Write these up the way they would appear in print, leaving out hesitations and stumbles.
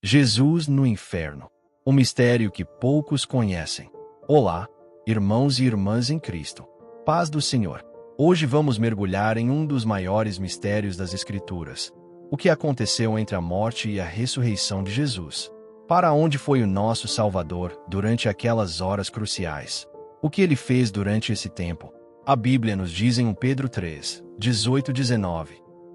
Jesus no inferno. Um mistério que poucos conhecem. Olá, irmãos e irmãs em Cristo. Paz do Senhor. Hoje vamos mergulhar em um dos maiores mistérios das Escrituras. O que aconteceu entre a morte e a ressurreição de Jesus? Para onde foi o nosso Salvador durante aquelas horas cruciais? O que ele fez durante esse tempo? A Bíblia nos diz em 1 Pedro 3, 18-19.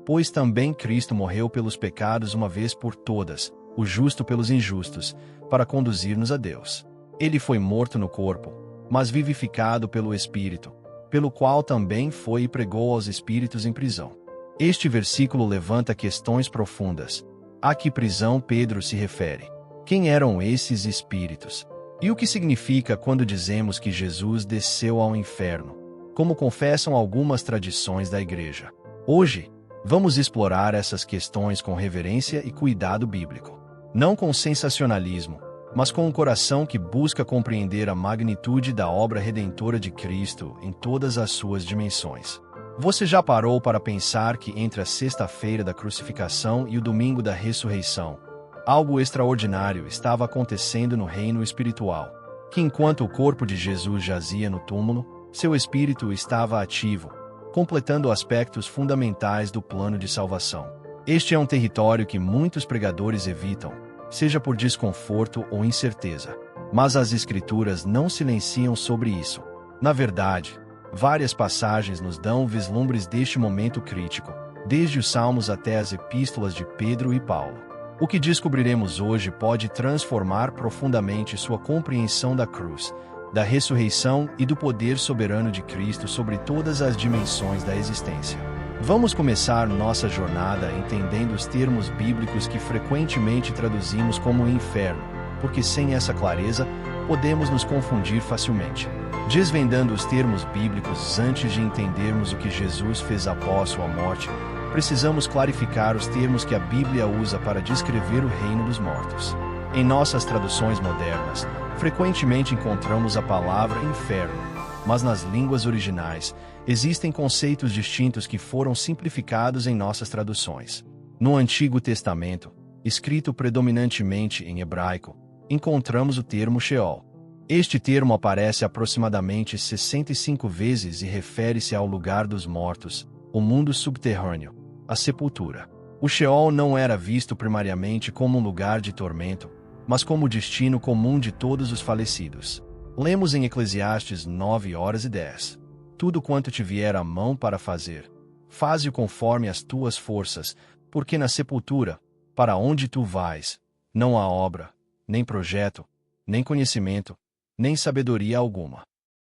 Pois também Cristo morreu pelos pecados uma vez por todas, o justo pelos injustos, para conduzir-nos a Deus. Ele foi morto no corpo, mas vivificado pelo Espírito, pelo qual também foi e pregou aos espíritos em prisão. Este versículo levanta questões profundas. A que prisão Pedro se refere? Quem eram esses espíritos? E o que significa quando dizemos que Jesus desceu ao inferno? Como confessam algumas tradições da Igreja. Hoje, vamos explorar essas questões com reverência e cuidado bíblico. Não com sensacionalismo, mas com um coração que busca compreender a magnitude da obra redentora de Cristo em todas as suas dimensões. Você já parou para pensar que entre a sexta-feira da crucificação e o domingo da ressurreição, algo extraordinário estava acontecendo no reino espiritual? Que enquanto o corpo de Jesus jazia no túmulo, seu espírito estava ativo, completando aspectos fundamentais do plano de salvação. Este é um território que muitos pregadores evitam, seja por desconforto ou incerteza. Mas as Escrituras não silenciam sobre isso. Na verdade, várias passagens nos dão vislumbres deste momento crítico, desde os Salmos até as epístolas de Pedro e Paulo. O que descobriremos hoje pode transformar profundamente sua compreensão da cruz, da ressurreição e do poder soberano de Cristo sobre todas as dimensões da existência. Vamos começar nossa jornada entendendo os termos bíblicos que frequentemente traduzimos como inferno, porque sem essa clareza, podemos nos confundir facilmente. Desvendando os termos bíblicos antes de entendermos o que Jesus fez após sua morte, precisamos clarificar os termos que a Bíblia usa para descrever o reino dos mortos. Em nossas traduções modernas, frequentemente encontramos a palavra inferno, mas nas línguas originais, existem conceitos distintos que foram simplificados em nossas traduções. No Antigo Testamento, escrito predominantemente em hebraico, encontramos o termo Sheol. Este termo aparece aproximadamente 65 vezes e refere-se ao lugar dos mortos, o mundo subterrâneo, a sepultura. O Sheol não era visto primariamente como um lugar de tormento, mas como o destino comum de todos os falecidos. Lemos em Eclesiastes 9:10. Tudo quanto te vier à mão para fazer, faze-o conforme as tuas forças, porque na sepultura, para onde tu vais, não há obra, nem projeto, nem conhecimento, nem sabedoria alguma.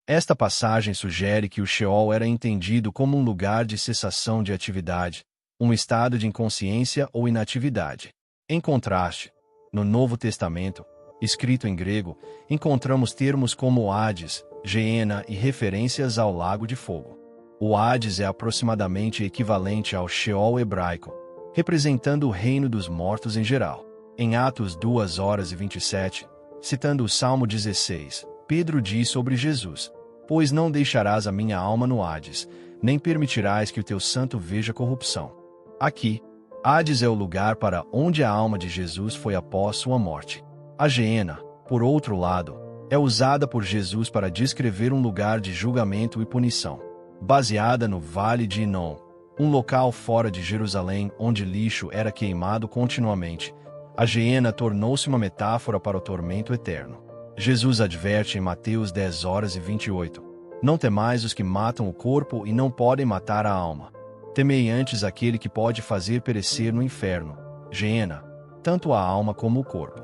Esta passagem sugere que o Sheol era entendido como um lugar de cessação de atividade, um estado de inconsciência ou inatividade. Em contraste, no Novo Testamento, escrito em grego, encontramos termos como Hades, Geena e referências ao lago de fogo. O Hades é aproximadamente equivalente ao Sheol hebraico, representando o reino dos mortos em geral. Em Atos 2:27, citando o Salmo 16, Pedro diz sobre Jesus: Pois não deixarás a minha alma no Hades, nem permitirás que o teu santo veja corrupção. Aqui, Hades é o lugar para onde a alma de Jesus foi após sua morte. A Geena, por outro lado, é usada por Jesus para descrever um lugar de julgamento e punição. Baseada no Vale de Inom, um local fora de Jerusalém onde lixo era queimado continuamente, a Geena tornou-se uma metáfora para o tormento eterno. Jesus adverte em Mateus 10:28, Não temais os que matam o corpo e não podem matar a alma. Temei antes aquele que pode fazer perecer no inferno, Geena, tanto a alma como o corpo.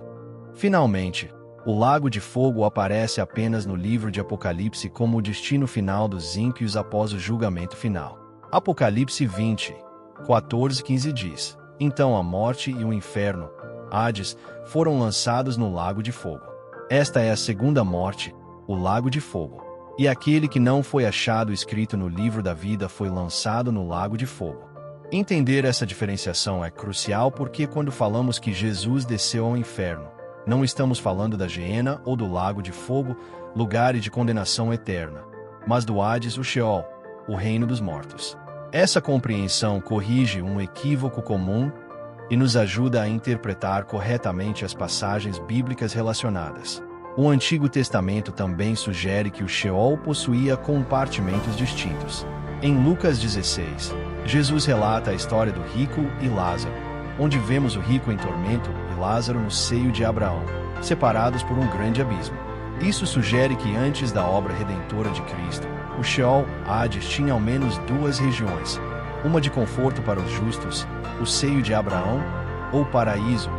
Finalmente, o lago de fogo aparece apenas no livro de Apocalipse como o destino final dos ímpios após o julgamento final. Apocalipse 20:14-15 diz: Então a morte e o inferno, Hades, foram lançados no lago de fogo. Esta é a segunda morte, o lago de fogo. E aquele que não foi achado escrito no livro da vida foi lançado no lago de fogo. Entender essa diferenciação é crucial porque quando falamos que Jesus desceu ao inferno, não estamos falando da Geena ou do lago de fogo, lugar de condenação eterna, mas do Hades, o Sheol, o reino dos mortos. Essa compreensão corrige um equívoco comum e nos ajuda a interpretar corretamente as passagens bíblicas relacionadas. O Antigo Testamento também sugere que o Sheol possuía compartimentos distintos. Em Lucas 16, Jesus relata a história do rico e Lázaro, onde vemos o rico em tormento e Lázaro no seio de Abraão, separados por um grande abismo. Isso sugere que antes da obra redentora de Cristo, o Sheol, Hades, tinha ao menos duas regiões, uma de conforto para os justos, o seio de Abraão, ou paraíso,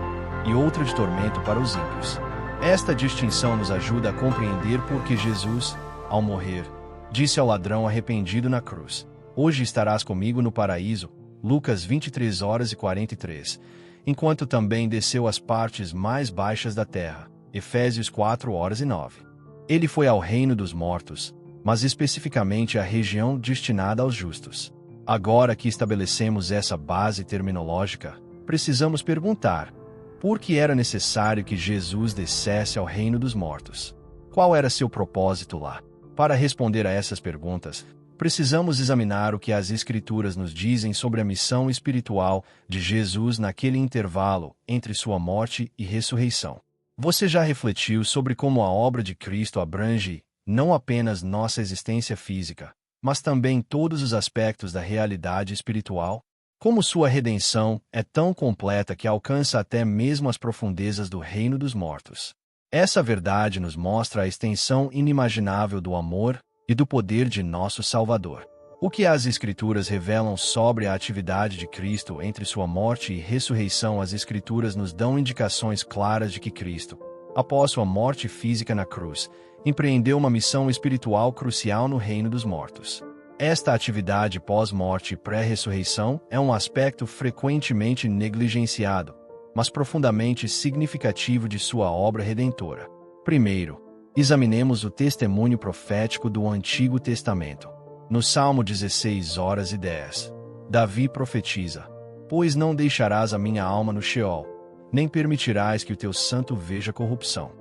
e outra de tormento para os ímpios. Esta distinção nos ajuda a compreender por que Jesus, ao morrer, disse ao ladrão arrependido na cruz: "Hoje estarás comigo no paraíso", Lucas 23h43, enquanto também desceu às partes mais baixas da terra, Efésios 4h09. Ele foi ao reino dos mortos, mas especificamente à região destinada aos justos. Agora que estabelecemos essa base terminológica, precisamos perguntar: por que era necessário que Jesus descesse ao reino dos mortos? Qual era seu propósito lá? Para responder a essas perguntas, precisamos examinar o que as Escrituras nos dizem sobre a missão espiritual de Jesus naquele intervalo entre sua morte e ressurreição. Você já refletiu sobre como a obra de Cristo abrange não apenas nossa existência física, mas também todos os aspectos da realidade espiritual? Como sua redenção é tão completa que alcança até mesmo as profundezas do reino dos mortos. Essa verdade nos mostra a extensão inimaginável do amor e do poder de nosso Salvador. O que as Escrituras revelam sobre a atividade de Cristo entre sua morte e ressurreição? As Escrituras nos dão indicações claras de que Cristo, após sua morte física na cruz, empreendeu uma missão espiritual crucial no reino dos mortos. Esta atividade pós-morte e pré-ressurreição é um aspecto frequentemente negligenciado, mas profundamente significativo de sua obra redentora. Primeiro, examinemos o testemunho profético do Antigo Testamento. No Salmo 16h10, Davi profetiza: "Pois não deixarás a minha alma no Sheol, nem permitirás que o teu santo veja corrupção."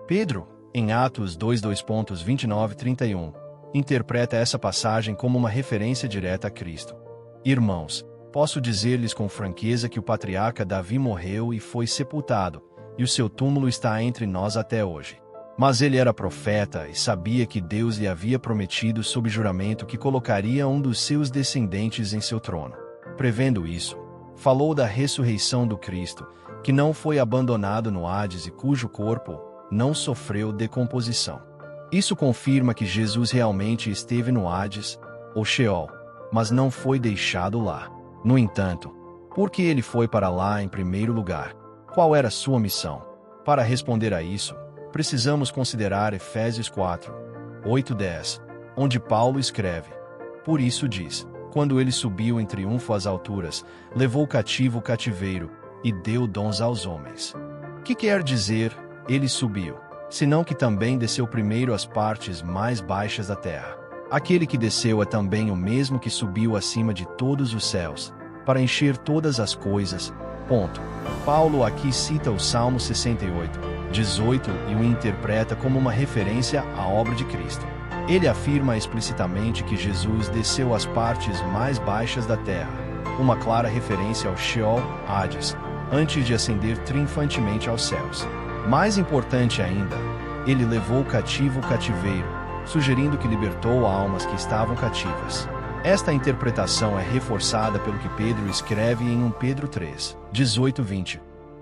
Pedro, em Atos 2:29-31, interpreta essa passagem como uma referência direta a Cristo. Irmãos, posso dizer-lhes com franqueza que o patriarca Davi morreu e foi sepultado, e o seu túmulo está entre nós até hoje. Mas ele era profeta e sabia que Deus lhe havia prometido sob juramento que colocaria um dos seus descendentes em seu trono. Prevendo isso, falou da ressurreição do Cristo, que não foi abandonado no Hades e cujo corpo não sofreu decomposição. Isso confirma que Jesus realmente esteve no Hades, ou Sheol, mas não foi deixado lá. No entanto, por que ele foi para lá em primeiro lugar? Qual era sua missão? Para responder a isso, precisamos considerar Efésios 4:8-10, onde Paulo escreve: "Por isso diz, quando ele subiu em triunfo às alturas, levou cativo o cativeiro e deu dons aos homens." Que quer dizer, ele subiu? Senão que também desceu primeiro às partes mais baixas da terra. Aquele que desceu é também o mesmo que subiu acima de todos os céus, para encher todas as coisas. Ponto. Paulo aqui cita o Salmo 68:18 e o interpreta como uma referência à obra de Cristo. Ele afirma explicitamente que Jesus desceu às partes mais baixas da terra, uma clara referência ao Sheol, Hades, antes de ascender triunfantemente aos céus. Mais importante ainda, ele levou cativo o cativeiro, sugerindo que libertou almas que estavam cativas. Esta interpretação é reforçada pelo que Pedro escreve em 1 Pedro 3:18-20.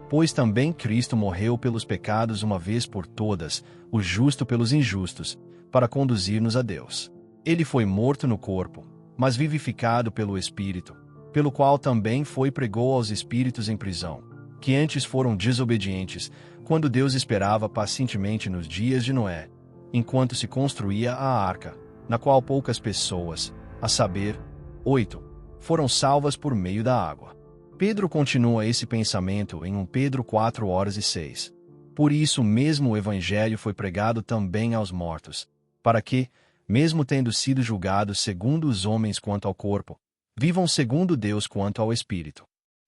"Pois também Cristo morreu pelos pecados uma vez por todas, o justo pelos injustos, para conduzir-nos a Deus. Ele foi morto no corpo, mas vivificado pelo Espírito, pelo qual também foi pregou aos espíritos em prisão, que antes foram desobedientes, quando Deus esperava pacientemente nos dias de Noé, enquanto se construía a arca, na qual poucas pessoas, a saber, 8, foram salvas por meio da água." Pedro continua esse pensamento em 1 Pedro 4:6. "Por isso mesmo o Evangelho foi pregado também aos mortos, para que, mesmo tendo sido julgados segundo os homens quanto ao corpo, vivam segundo Deus quanto ao Espírito."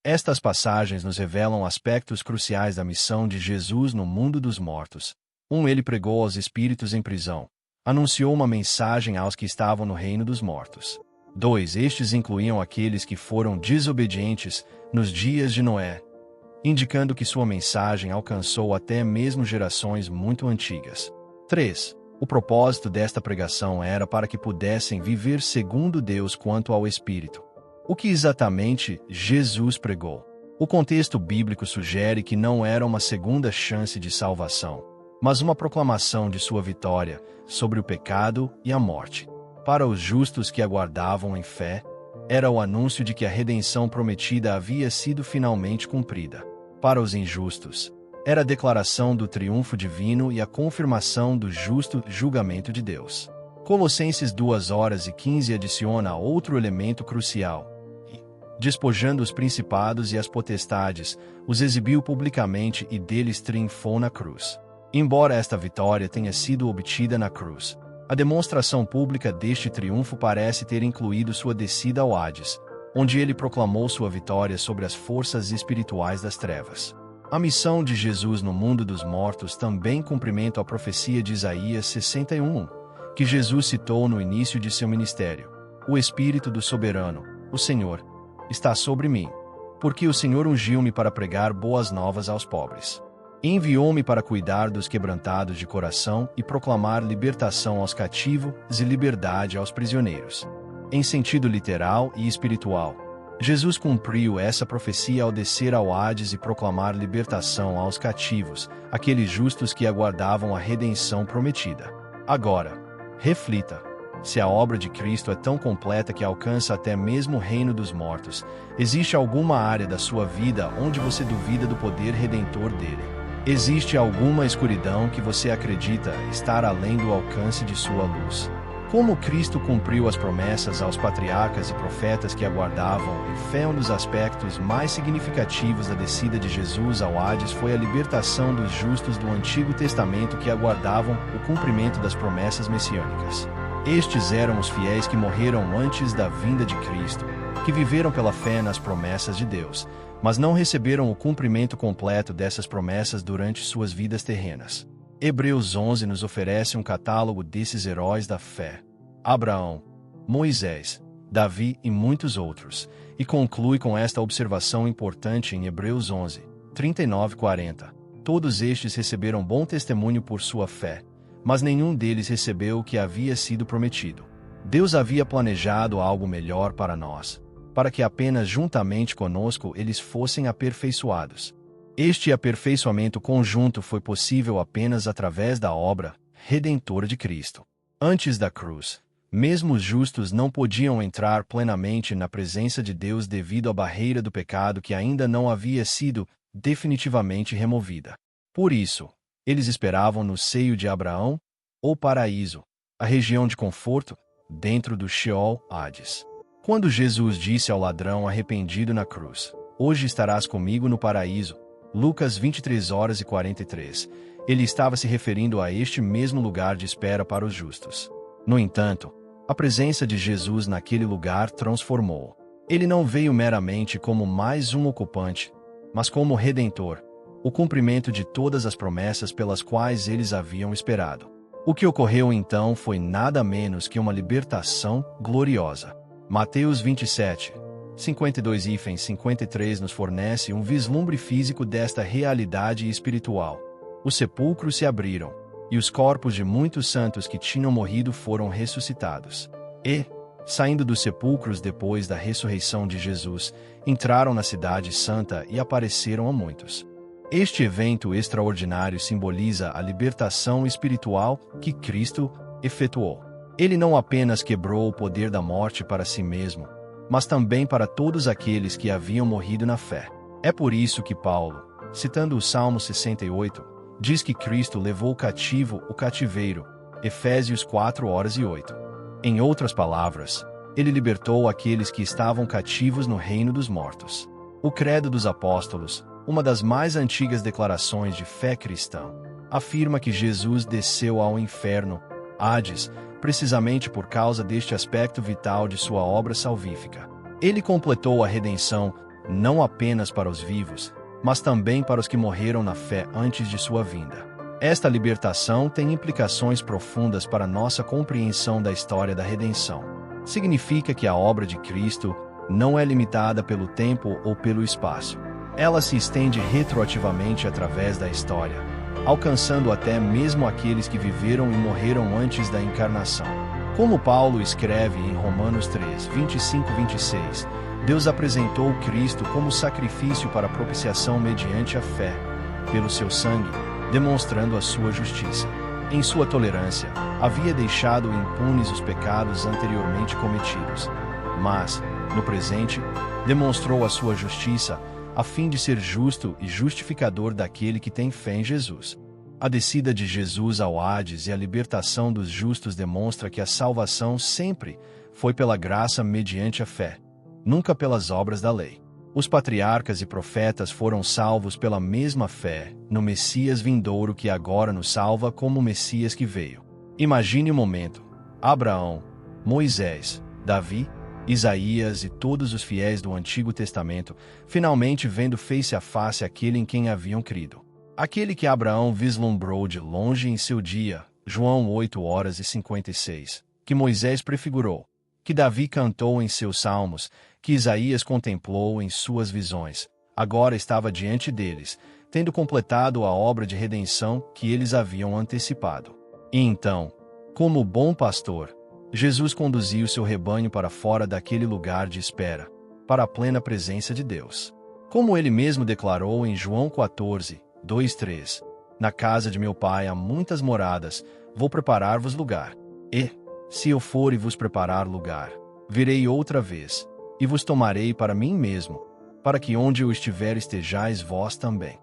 Estas passagens nos revelam aspectos cruciais da missão de Jesus no mundo dos mortos. Ele pregou aos espíritos em prisão. Anunciou uma mensagem aos que estavam no reino dos mortos. 2. Estes incluíam aqueles que foram desobedientes nos dias de Noé, indicando que sua mensagem alcançou até mesmo gerações muito antigas. 3. O propósito desta pregação era para que pudessem viver segundo Deus quanto ao Espírito. O que exatamente Jesus pregou? O contexto bíblico sugere que não era uma segunda chance de salvação, mas uma proclamação de sua vitória sobre o pecado e a morte. Para os justos que aguardavam em fé, era o anúncio de que a redenção prometida havia sido finalmente cumprida. Para os injustos, era a declaração do triunfo divino e a confirmação do justo julgamento de Deus. Colossenses 2:15 adiciona outro elemento crucial. Despojando os principados e as potestades, os exibiu publicamente e deles triunfou na cruz. Embora esta vitória tenha sido obtida na cruz, a demonstração pública deste triunfo parece ter incluído sua descida ao Hades, onde ele proclamou sua vitória sobre as forças espirituais das trevas. A missão de Jesus no mundo dos mortos também cumprimenta a profecia de Isaías 61, que Jesus citou no início de seu ministério. O Espírito do Soberano, o Senhor, está sobre mim, porque o Senhor ungiu-me para pregar boas novas aos pobres. Enviou-me para cuidar dos quebrantados de coração e proclamar libertação aos cativos e liberdade aos prisioneiros. Em sentido literal e espiritual, Jesus cumpriu essa profecia ao descer ao Hades e proclamar libertação aos cativos, aqueles justos que aguardavam a redenção prometida. Agora, reflita. Se a obra de Cristo é tão completa que alcança até mesmo o reino dos mortos, existe alguma área da sua vida onde você duvida do poder redentor dele? Existe alguma escuridão que você acredita estar além do alcance de sua luz? Como Cristo cumpriu as promessas aos patriarcas e profetas que aguardavam em fé, um dos aspectos mais significativos da descida de Jesus ao Hades foi a libertação dos justos do Antigo Testamento que aguardavam o cumprimento das promessas messiânicas. Estes eram os fiéis que morreram antes da vinda de Cristo, que viveram pela fé nas promessas de Deus, mas não receberam o cumprimento completo dessas promessas durante suas vidas terrenas. Hebreus 11 nos oferece um catálogo desses heróis da fé: Abraão, Moisés, Davi e muitos outros, e conclui com esta observação importante em Hebreus 11, 39-40. Todos estes receberam bom testemunho por sua fé, mas nenhum deles recebeu o que havia sido prometido. Deus havia planejado algo melhor para nós, para que apenas juntamente conosco eles fossem aperfeiçoados. Este aperfeiçoamento conjunto foi possível apenas através da obra redentora de Cristo. Antes da cruz, mesmo os justos não podiam entrar plenamente na presença de Deus devido à barreira do pecado que ainda não havia sido definitivamente removida. Por isso, eles esperavam no seio de Abraão, ou paraíso, a região de conforto, dentro do Sheol, Hades. Quando Jesus disse ao ladrão arrependido na cruz: "Hoje estarás comigo no paraíso", Lucas 23:43, ele estava se referindo a este mesmo lugar de espera para os justos. No entanto, a presença de Jesus naquele lugar transformou. Ele não veio meramente como mais um ocupante, mas como Redentor, o cumprimento de todas as promessas pelas quais eles haviam esperado. O que ocorreu então foi nada menos que uma libertação gloriosa. Mateus 27, 52 e 53 nos fornece um vislumbre físico desta realidade espiritual. Os sepulcros se abriram, e os corpos de muitos santos que tinham morrido foram ressuscitados. E, saindo dos sepulcros depois da ressurreição de Jesus, entraram na cidade santa e apareceram a muitos. Este evento extraordinário simboliza a libertação espiritual que Cristo efetuou. Ele não apenas quebrou o poder da morte para si mesmo, mas também para todos aqueles que haviam morrido na fé. É por isso que Paulo, citando o Salmo 68, diz que Cristo levou cativo o cativeiro, Efésios 4:8. Em outras palavras, ele libertou aqueles que estavam cativos no reino dos mortos. O Credo dos Apóstolos, uma das mais antigas declarações de fé cristã, afirma que Jesus desceu ao inferno, Hades, precisamente por causa deste aspecto vital de sua obra salvífica. Ele completou a redenção não apenas para os vivos, mas também para os que morreram na fé antes de sua vinda. Esta libertação tem implicações profundas para nossa compreensão da história da redenção. Significa que a obra de Cristo não é limitada pelo tempo ou pelo espaço. Ela se estende retroativamente através da história, alcançando até mesmo aqueles que viveram e morreram antes da encarnação. Como Paulo escreve em Romanos 3, 25-26, Deus apresentou Cristo como sacrifício para propiciação mediante a fé, pelo seu sangue, demonstrando a sua justiça. Em sua tolerância, havia deixado impunes os pecados anteriormente cometidos, mas, no presente, demonstrou a sua justiça, a fim de ser justo e justificador daquele que tem fé em Jesus. A descida de Jesus ao Hades e a libertação dos justos demonstra que a salvação sempre foi pela graça mediante a fé, nunca pelas obras da lei. Os patriarcas e profetas foram salvos pela mesma fé no Messias vindouro que agora nos salva como o Messias que veio. Imagine o momento: Abraão, Moisés, Davi, Isaías e todos os fiéis do Antigo Testamento finalmente vendo face a face aquele em quem haviam crido. Aquele que Abraão vislumbrou de longe em seu dia, João 8:56, que Moisés prefigurou, que Davi cantou em seus salmos, que Isaías contemplou em suas visões, agora estava diante deles, tendo completado a obra de redenção que eles haviam antecipado. E então, como bom pastor, Jesus conduziu seu rebanho para fora daquele lugar de espera, para a plena presença de Deus. Como ele mesmo declarou em João 14, 2-3, na casa de meu pai há muitas moradas, vou preparar-vos lugar. E, se eu for e vos preparar lugar, virei outra vez, e vos tomarei para mim mesmo, para que onde eu estiver estejais vós também.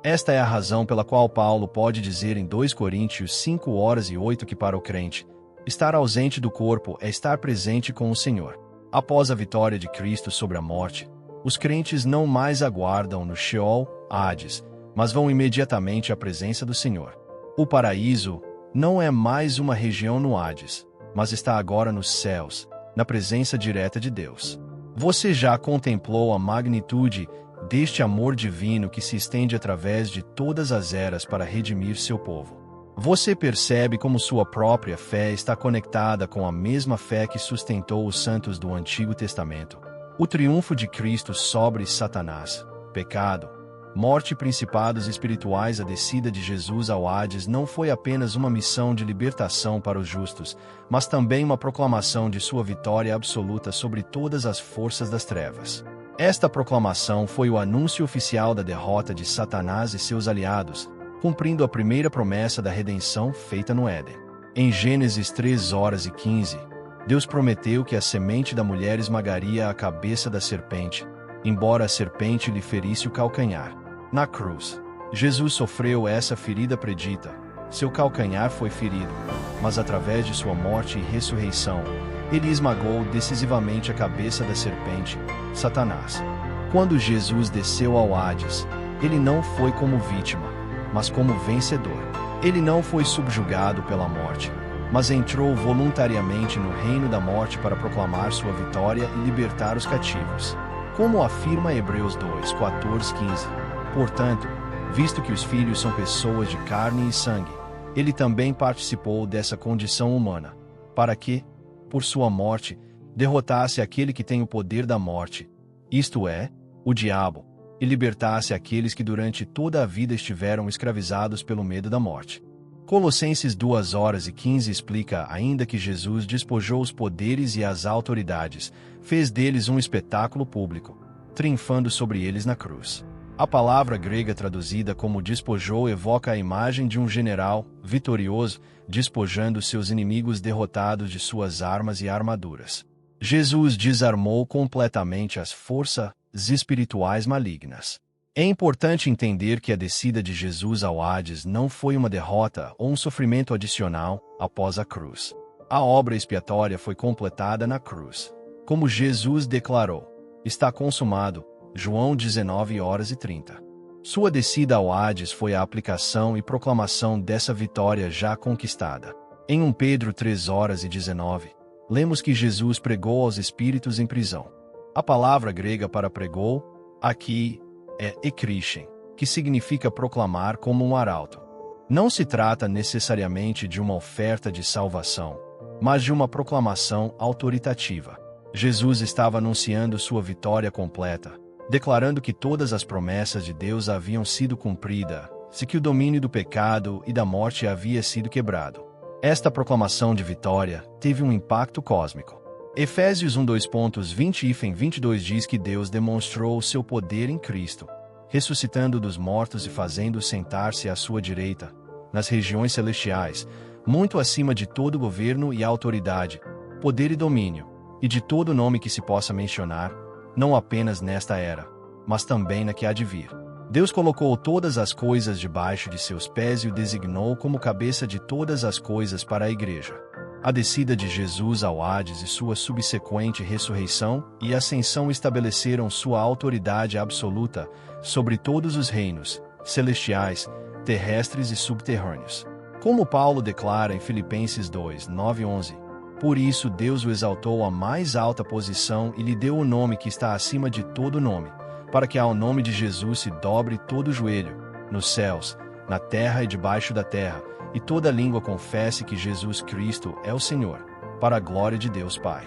Esta é a razão pela qual Paulo pode dizer em 2 Coríntios 5:8 que para o crente, estar ausente do corpo é estar presente com o Senhor. Após a vitória de Cristo sobre a morte, os crentes não mais aguardam no Sheol, Hades, mas vão imediatamente à presença do Senhor. O paraíso não é mais uma região no Hades, mas está agora nos céus, na presença direta de Deus. Você já contemplou a magnitude deste amor divino que se estende através de todas as eras para redimir seu povo? Você percebe como sua própria fé está conectada com a mesma fé que sustentou os santos do Antigo Testamento. O triunfo de Cristo sobre Satanás, pecado, morte e principados espirituais. A descida de Jesus ao Hades não foi apenas uma missão de libertação para os justos, mas também uma proclamação de sua vitória absoluta sobre todas as forças das trevas. Esta proclamação foi o anúncio oficial da derrota de Satanás e seus aliados, cumprindo a primeira promessa da redenção feita no Éden. Em Gênesis 3:15, Deus prometeu que a semente da mulher esmagaria a cabeça da serpente, embora a serpente lhe ferisse o calcanhar. Na cruz, Jesus sofreu essa ferida predita. Seu calcanhar foi ferido, mas através de sua morte e ressurreição, ele esmagou decisivamente a cabeça da serpente, Satanás. Quando Jesus desceu ao Hades, ele não foi como vítima, mas como vencedor. Ele não foi subjugado pela morte, mas entrou voluntariamente no reino da morte para proclamar sua vitória e libertar os cativos. Como afirma Hebreus 2:14-15, portanto, visto que os filhos são pessoas de carne e sangue, ele também participou dessa condição humana, para que, por sua morte, derrotasse aquele que tem o poder da morte, isto é, o diabo, e libertasse aqueles que durante toda a vida estiveram escravizados pelo medo da morte. Colossenses 2:15 explica ainda que Jesus despojou os poderes e as autoridades, fez deles um espetáculo público, triunfando sobre eles na cruz. A palavra grega traduzida como despojou evoca a imagem de um general, vitorioso, despojando seus inimigos derrotados de suas armas e armaduras. Jesus desarmou completamente as forças espirituais malignas. É importante entender que a descida de Jesus ao Hades não foi uma derrota ou um sofrimento adicional após a cruz. A obra expiatória foi completada na cruz. Como Jesus declarou, está consumado, João 19:30. Sua descida ao Hades foi a aplicação e proclamação dessa vitória já conquistada. Em 1 Pedro 3:19, lemos que Jesus pregou aos espíritos em prisão. A palavra grega para pregou, aqui, é ekrishen, que significa proclamar como um arauto. Não se trata necessariamente de uma oferta de salvação, mas de uma proclamação autoritativa. Jesus estava anunciando sua vitória completa, declarando que todas as promessas de Deus haviam sido cumpridas, e que o domínio do pecado e da morte havia sido quebrado. Esta proclamação de vitória teve um impacto cósmico. Efésios 1:20-22 diz que Deus demonstrou o seu poder em Cristo, ressuscitando dos mortos e fazendo-o sentar-se à sua direita, nas regiões celestiais, muito acima de todo governo e autoridade, poder e domínio, e de todo nome que se possa mencionar, não apenas nesta era, mas também na que há de vir. Deus colocou todas as coisas debaixo de seus pés e o designou como cabeça de todas as coisas para a Igreja. A descida de Jesus ao Hades e sua subsequente ressurreição e ascensão estabeleceram sua autoridade absoluta sobre todos os reinos, celestiais, terrestres e subterrâneos. Como Paulo declara em Filipenses 2:9-11, por isso Deus o exaltou à mais alta posição e lhe deu o nome que está acima de todo nome, para que ao nome de Jesus se dobre todo o joelho, nos céus, na terra e debaixo da terra, e toda língua confesse que Jesus Cristo é o Senhor, para a glória de Deus Pai.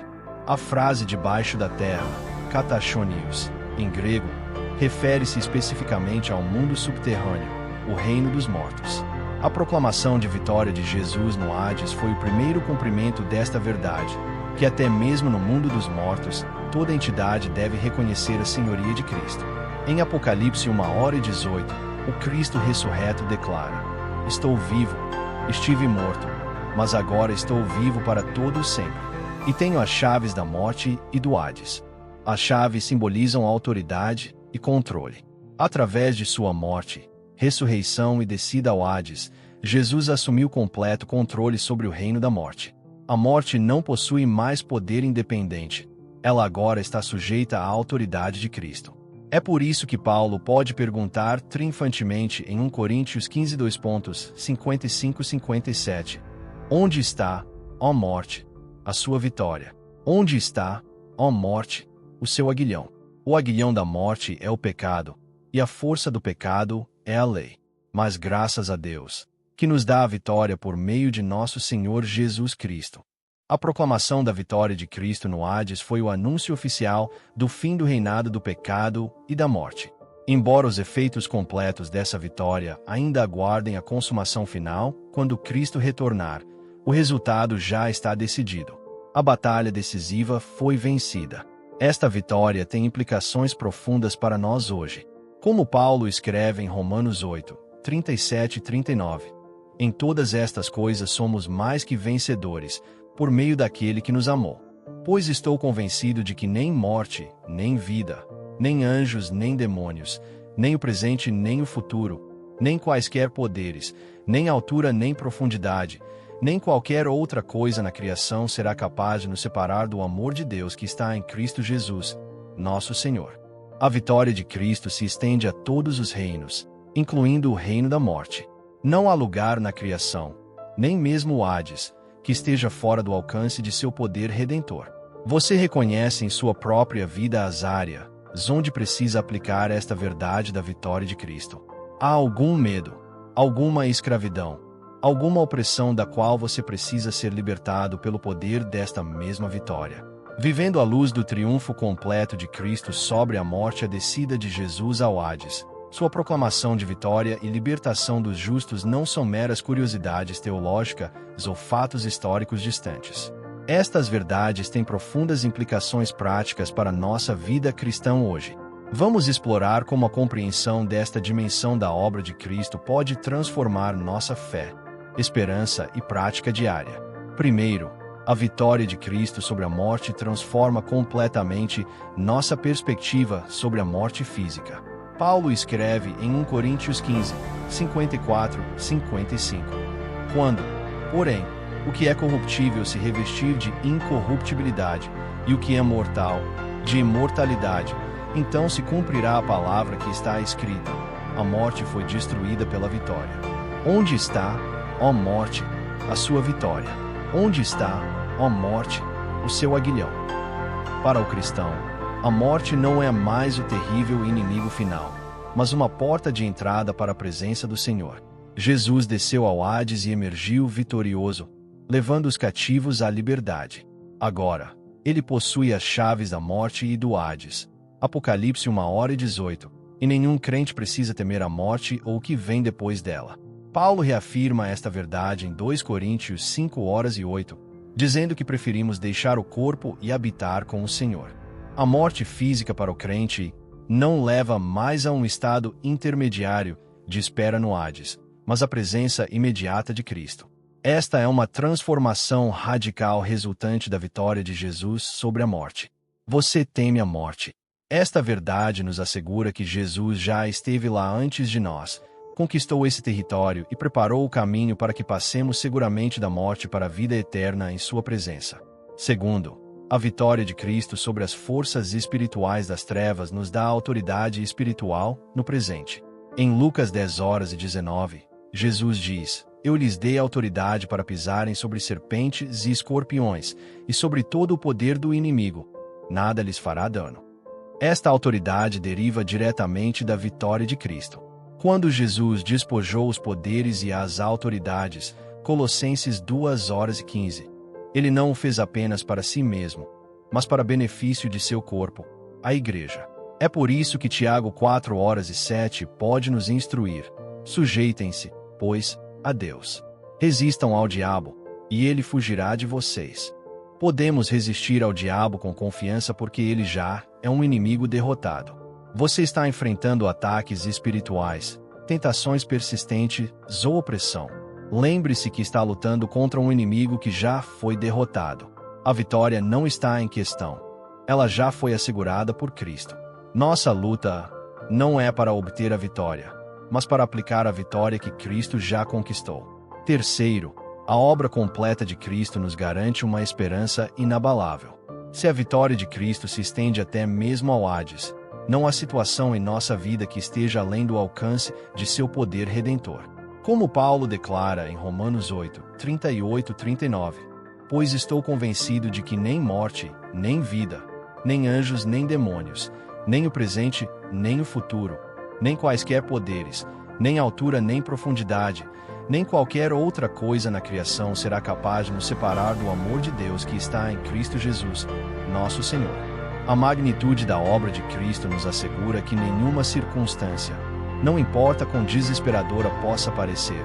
A frase debaixo da terra, katachonios, em grego, refere-se especificamente ao mundo subterrâneo, o reino dos mortos. A proclamação de vitória de Jesus no Hades foi o primeiro cumprimento desta verdade, que até mesmo no mundo dos mortos, toda entidade deve reconhecer a senhoria de Cristo. Em Apocalipse 1:18, o Cristo ressurreto declara: estou vivo, estive morto, mas agora estou vivo para todo sempre, e tenho as chaves da morte e do Hades. As chaves simbolizam autoridade e controle. Através de sua morte, ressurreição e descida ao Hades, Jesus assumiu completo controle sobre o reino da morte. A morte não possui mais poder independente. Ela agora está sujeita à autoridade de Cristo. É por isso que Paulo pode perguntar triunfantemente em 1 Coríntios 15:55-57, onde está, ó morte, a sua vitória? Onde está, ó morte, o seu aguilhão? O aguilhão da morte é o pecado, e a força do pecado é a lei. Mas graças a Deus, que nos dá a vitória por meio de nosso Senhor Jesus Cristo. A proclamação da vitória de Cristo no Hades foi o anúncio oficial do fim do reinado do pecado e da morte. Embora os efeitos completos dessa vitória ainda aguardem a consumação final, quando Cristo retornar, o resultado já está decidido. A batalha decisiva foi vencida. Esta vitória tem implicações profundas para nós hoje. Como Paulo escreve em Romanos 8:37-39, em todas estas coisas somos mais que vencedores, por meio daquele que nos amou. Pois estou convencido de que nem morte, nem vida, nem anjos, nem demônios, nem o presente, nem o futuro, nem quaisquer poderes, nem altura, nem profundidade, nem qualquer outra coisa na criação será capaz de nos separar do amor de Deus que está em Cristo Jesus, nosso Senhor. A vitória de Cristo se estende a todos os reinos, incluindo o reino da morte. Não há lugar na criação, nem mesmo o Hades, que esteja fora do alcance de seu poder redentor. Você reconhece em sua própria vida as áreas onde precisa aplicar esta verdade da vitória de Cristo. Há algum medo, alguma escravidão, alguma opressão da qual você precisa ser libertado pelo poder desta mesma vitória. Vivendo à luz do triunfo completo de Cristo sobre a morte e a descida de Jesus ao Hades, sua proclamação de vitória e libertação dos justos não são meras curiosidades teológicas ou fatos históricos distantes. Estas verdades têm profundas implicações práticas para nossa vida cristã hoje. Vamos explorar como a compreensão desta dimensão da obra de Cristo pode transformar nossa fé, esperança e prática diária. Primeiro, a vitória de Cristo sobre a morte transforma completamente nossa perspectiva sobre a morte física. Paulo escreve em 1 Coríntios 15:54-55. Quando, porém, o que é corruptível se revestir de incorruptibilidade, e o que é mortal, de imortalidade, então se cumprirá a palavra que está escrita: a morte foi destruída pela vitória. Onde está, ó morte, a sua vitória? Onde está, ó morte, o seu aguilhão? Para o cristão, a morte não é mais o terrível inimigo final, mas uma porta de entrada para a presença do Senhor. Jesus desceu ao Hades e emergiu vitorioso, levando os cativos à liberdade. Agora, ele possui as chaves da morte e do Hades. Apocalipse 1h18. E nenhum crente precisa temer a morte ou o que vem depois dela. Paulo reafirma esta verdade em 2 Coríntios 5h08, dizendo que preferimos deixar o corpo e habitar com o Senhor. A morte física para o crente não leva mais a um estado intermediário de espera no Hades, mas a presença imediata de Cristo. Esta é uma transformação radical resultante da vitória de Jesus sobre a morte. Você teme a morte. Esta verdade nos assegura que Jesus já esteve lá antes de nós, conquistou esse território e preparou o caminho para que passemos seguramente da morte para a vida eterna em sua presença. Segundo, a vitória de Cristo sobre as forças espirituais das trevas nos dá autoridade espiritual no presente. Em Lucas 10h19, Jesus diz: Eu lhes dei autoridade para pisarem sobre serpentes e escorpiões, e sobre todo o poder do inimigo. Nada lhes fará dano. Esta autoridade deriva diretamente da vitória de Cristo. Quando Jesus despojou os poderes e as autoridades, Colossenses 2h15, ele não o fez apenas para si mesmo, mas para benefício de seu corpo, a Igreja. É por isso que Tiago 4h7 pode nos instruir: sujeitem-se, pois, a Deus. Resistam ao diabo, e ele fugirá de vocês. Podemos resistir ao diabo com confiança porque ele já é um inimigo derrotado. Você está enfrentando ataques espirituais, tentações persistentes ou opressão. Lembre-se que está lutando contra um inimigo que já foi derrotado. A vitória não está em questão. Ela já foi assegurada por Cristo. Nossa luta não é para obter a vitória, mas para aplicar a vitória que Cristo já conquistou. Terceiro, a obra completa de Cristo nos garante uma esperança inabalável. Se a vitória de Cristo se estende até mesmo ao Hades, não há situação em nossa vida que esteja além do alcance de seu poder redentor. Como Paulo declara em Romanos 8:38-39, pois estou convencido de que nem morte, nem vida, nem anjos nem demônios, nem o presente, nem o futuro, nem quaisquer poderes, nem altura nem profundidade, nem qualquer outra coisa na criação será capaz de nos separar do amor de Deus que está em Cristo Jesus, nosso Senhor. A magnitude da obra de Cristo nos assegura que nenhuma circunstância, não importa quão desesperadora possa parecer,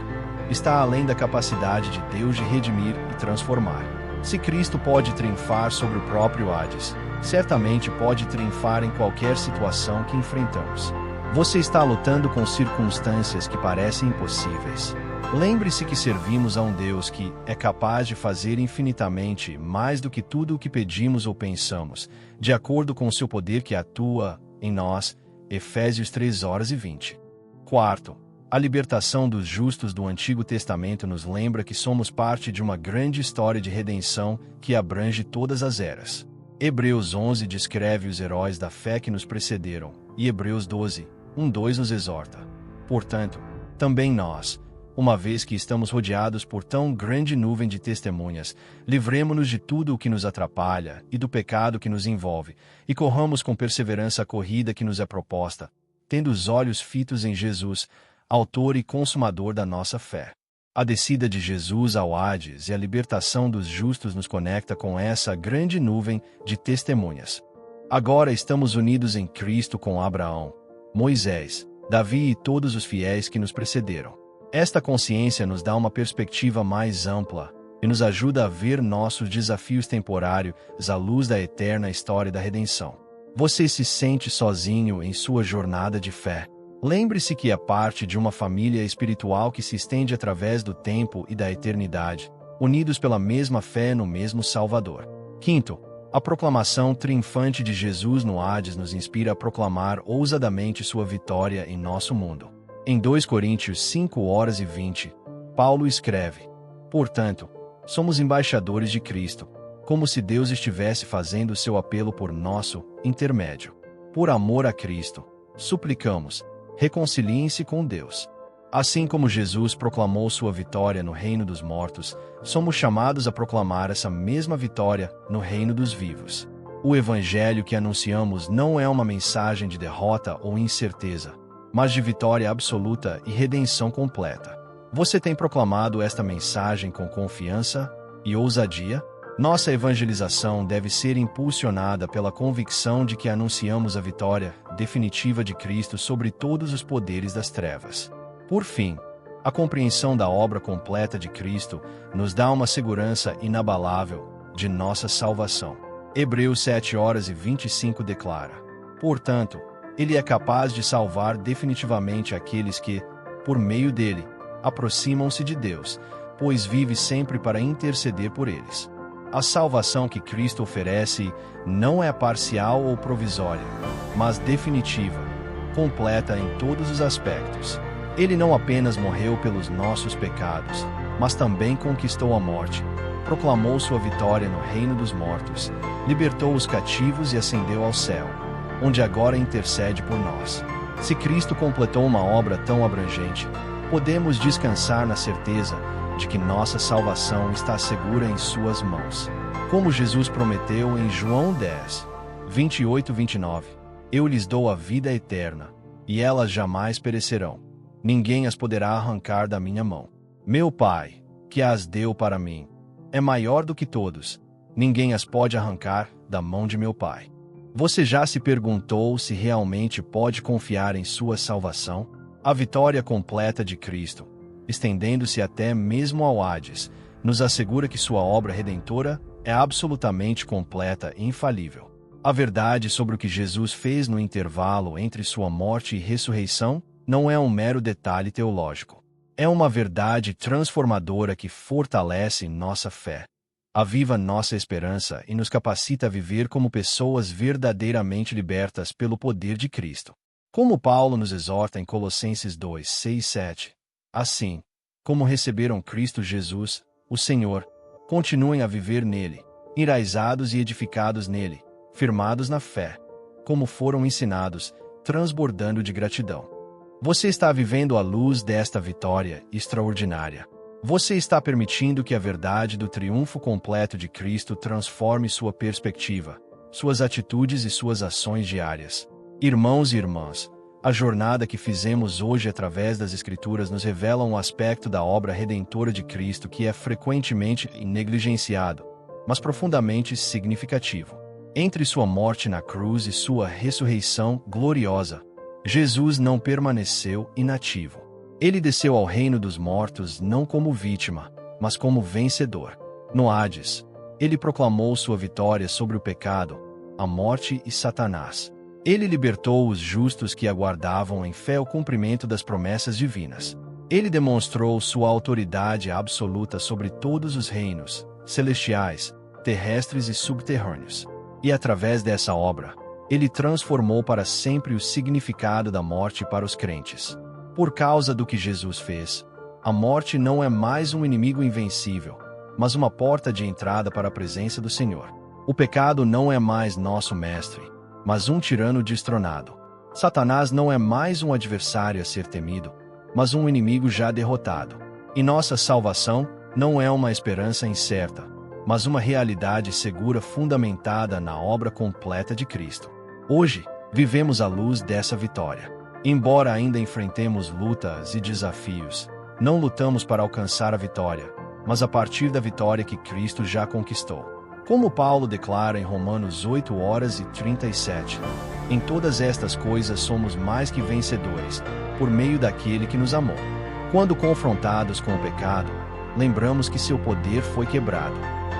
está além da capacidade de Deus de redimir e transformar. Se Cristo pode triunfar sobre o próprio Hades, certamente pode triunfar em qualquer situação que enfrentamos. Você está lutando com circunstâncias que parecem impossíveis. Lembre-se que servimos a um Deus que é capaz de fazer infinitamente mais do que tudo o que pedimos ou pensamos, de acordo com o seu poder que atua em nós. Efésios 3h20. Quarto, a libertação dos justos do Antigo Testamento nos lembra que somos parte de uma grande história de redenção que abrange todas as eras. Hebreus 11 descreve os heróis da fé que nos precederam, e Hebreus 12:1-2 nos exorta: portanto, também nós, uma vez que estamos rodeados por tão grande nuvem de testemunhas, livremo-nos de tudo o que nos atrapalha e do pecado que nos envolve, e corramos com perseverança a corrida que nos é proposta, tendo os olhos fitos em Jesus, autor e consumador da nossa fé. A descida de Jesus ao Hades e a libertação dos justos nos conecta com essa grande nuvem de testemunhas. Agora estamos unidos em Cristo com Abraão, Moisés, Davi e todos os fiéis que nos precederam. Esta consciência nos dá uma perspectiva mais ampla e nos ajuda a ver nossos desafios temporários à luz da eterna história da redenção. Você se sente sozinho em sua jornada de fé? Lembre-se que é parte de uma família espiritual que se estende através do tempo e da eternidade, unidos pela mesma fé no mesmo Salvador. Quinto, a proclamação triunfante de Jesus no Hades nos inspira a proclamar ousadamente sua vitória em nosso mundo. Em 2 Coríntios 5h20, Paulo escreve: portanto, somos embaixadores de Cristo, como se Deus estivesse fazendo seu apelo por nosso intermédio. Por amor a Cristo, suplicamos, reconciliem-se com Deus. Assim como Jesus proclamou sua vitória no reino dos mortos, somos chamados a proclamar essa mesma vitória no reino dos vivos. O evangelho que anunciamos não é uma mensagem de derrota ou incerteza, mas de vitória absoluta e redenção completa. Você tem proclamado esta mensagem com confiança e ousadia? Nossa evangelização deve ser impulsionada pela convicção de que anunciamos a vitória definitiva de Cristo sobre todos os poderes das trevas. Por fim, a compreensão da obra completa de Cristo nos dá uma segurança inabalável de nossa salvação. Hebreus 7:25 declara: portanto, Ele é capaz de salvar definitivamente aqueles que, por meio dele, aproximam-se de Deus, pois vive sempre para interceder por eles. A salvação que Cristo oferece não é parcial ou provisória, mas definitiva, completa em todos os aspectos. Ele não apenas morreu pelos nossos pecados, mas também conquistou a morte, proclamou sua vitória no reino dos mortos, libertou os cativos e ascendeu ao céu, onde agora intercede por nós. Se Cristo completou uma obra tão abrangente, podemos descansar na certeza de que nossa salvação está segura em suas mãos. Como Jesus prometeu em João 10:28-29, eu lhes dou a vida eterna, e elas jamais perecerão. Ninguém as poderá arrancar da minha mão. Meu Pai, que as deu para mim, é maior do que todos. Ninguém as pode arrancar da mão de meu Pai. Você já se perguntou se realmente pode confiar em sua salvação? A vitória completa de Cristo, estendendo-se até mesmo ao Hades, nos assegura que sua obra redentora é absolutamente completa e infalível. A verdade sobre o que Jesus fez no intervalo entre sua morte e ressurreição não é um mero detalhe teológico. É uma verdade transformadora que fortalece nossa fé, aviva nossa esperança e nos capacita a viver como pessoas verdadeiramente libertas pelo poder de Cristo. Como Paulo nos exorta em Colossenses 2:6-7, assim, como receberam Cristo Jesus, o Senhor, continuem a viver nele, enraizados e edificados nele, firmados na fé, como foram ensinados, transbordando de gratidão. Você está vivendo à luz desta vitória extraordinária. Você está permitindo que a verdade do triunfo completo de Cristo transforme sua perspectiva, suas atitudes e suas ações diárias. Irmãos e irmãs, a jornada que fizemos hoje através das Escrituras nos revela um aspecto da obra redentora de Cristo que é frequentemente negligenciado, mas profundamente significativo. Entre sua morte na cruz e sua ressurreição gloriosa, Jesus não permaneceu inativo. Ele desceu ao reino dos mortos não como vítima, mas como vencedor. No Hades, ele proclamou sua vitória sobre o pecado, a morte e Satanás. Ele libertou os justos que aguardavam em fé o cumprimento das promessas divinas. Ele demonstrou sua autoridade absoluta sobre todos os reinos, celestiais, terrestres e subterrâneos. E através dessa obra, ele transformou para sempre o significado da morte para os crentes. Por causa do que Jesus fez, a morte não é mais um inimigo invencível, mas uma porta de entrada para a presença do Senhor. O pecado não é mais nosso mestre, mas um tirano destronado. Satanás não é mais um adversário a ser temido, mas um inimigo já derrotado. E nossa salvação não é uma esperança incerta, mas uma realidade segura fundamentada na obra completa de Cristo. Hoje, vivemos à luz dessa vitória. Embora ainda enfrentemos lutas e desafios, não lutamos para alcançar a vitória, mas a partir da vitória que Cristo já conquistou. Como Paulo declara em Romanos 8:37, em todas estas coisas somos mais que vencedores, por meio daquele que nos amou. Quando confrontados com o pecado, lembramos que seu poder foi quebrado.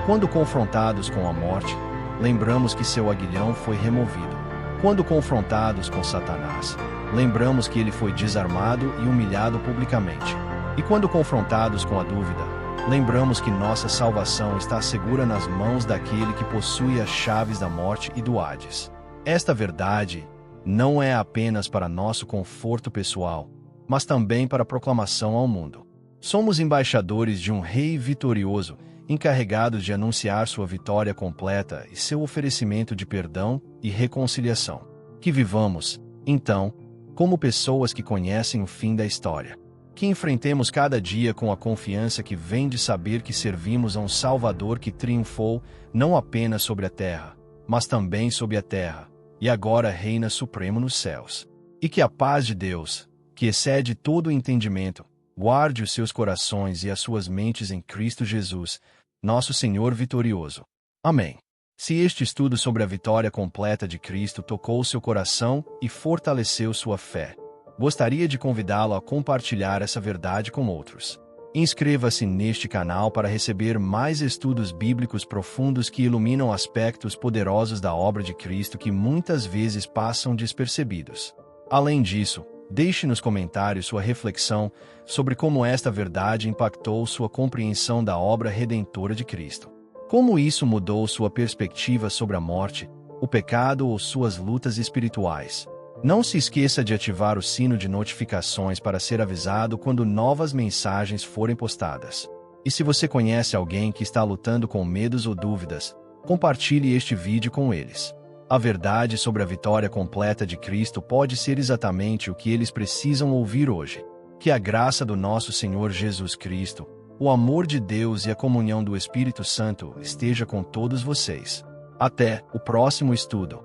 Quando confrontados com a morte, lembramos que seu aguilhão foi removido. Quando confrontados com Satanás, lembramos que ele foi desarmado e humilhado publicamente. E quando confrontados com a dúvida, lembramos que nossa salvação está segura nas mãos daquele que possui as chaves da morte e do Hades. Esta verdade não é apenas para nosso conforto pessoal, mas também para proclamação ao mundo. Somos embaixadores de um rei vitorioso, encarregados de anunciar sua vitória completa e seu oferecimento de perdão e reconciliação. Que vivamos, então, como pessoas que conhecem o fim da história. Que enfrentemos cada dia com a confiança que vem de saber que servimos a um Salvador que triunfou não apenas sobre a terra, mas também sobre a terra, e agora reina supremo nos céus. E que a paz de Deus, que excede todo o entendimento, guarde os seus corações e as suas mentes em Cristo Jesus, nosso Senhor vitorioso. Amém. Se este estudo sobre a vitória completa de Cristo tocou seu coração e fortaleceu sua fé, gostaria de convidá-lo a compartilhar essa verdade com outros. Inscreva-se neste canal para receber mais estudos bíblicos profundos que iluminam aspectos poderosos da obra de Cristo que muitas vezes passam despercebidos. Além disso, deixe nos comentários sua reflexão sobre como esta verdade impactou sua compreensão da obra redentora de Cristo. Como isso mudou sua perspectiva sobre a morte, o pecado ou suas lutas espirituais. Não se esqueça de ativar o sino de notificações para ser avisado quando novas mensagens forem postadas. E se você conhece alguém que está lutando com medos ou dúvidas, compartilhe este vídeo com eles. A verdade sobre a vitória completa de Cristo pode ser exatamente o que eles precisam ouvir hoje. Que a graça do nosso Senhor Jesus Cristo, o amor de Deus e a comunhão do Espírito Santo esteja com todos vocês. Até o próximo estudo.